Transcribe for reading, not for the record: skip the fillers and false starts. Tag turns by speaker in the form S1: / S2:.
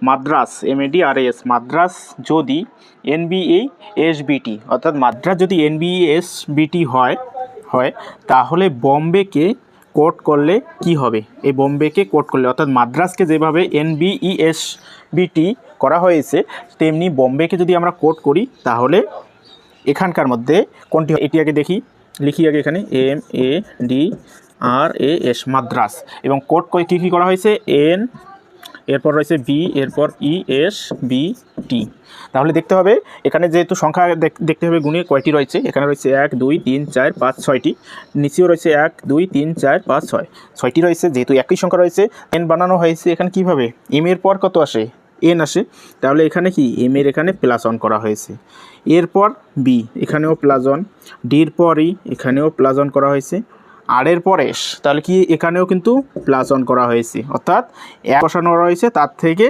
S1: Madras MADRAS Madras যদি NBESBT অর্থাৎ মাদ্রাস যদি NBESBT হয় তাহলে বম্বেকে কোড করলে কি হবে? এই বম্বেকে কোড করলে অর্থাৎ মাদ্রাসকে যেভাবে NBESBT করা হয়েছে তেমনি বম্বেকে যদি আমরা কোড করি তাহলে এখানকার মধ্যে কোনটি? এটি আগে লিখি আগে এখানে MADRAS মাদ্রাস এবং কোড করে কী করা হয়েছে N এরপর রয়েছে B এরপর ESBT। তাহলে দেখতে হবে এখানে যেহেতু সংখ্যা দেখতে হবে গুণে কয়টি রয়েছে। এখানে রয়েছে 1 2 3 4 5 6টি, নিচেও রয়েছে 1 2 3 4 5 6 6টি রয়েছে। যেহেতু একই সংখ্যা রয়েছে N বানানো হয়েছে এখানে কিভাবে M এর পর কত আসে? N আসে। তাহলে এখানে কি M এর এখানে +1 করা হয়েছে। এরপর B এখানেও +1, ডির পর E এখানেও +1 করা হয়েছে, আর এর পর S তাহলে কি এখানেও কিন্তু +1 করা হয়েছে। অর্থাৎ এক বসানো রয়েছে তার থেকে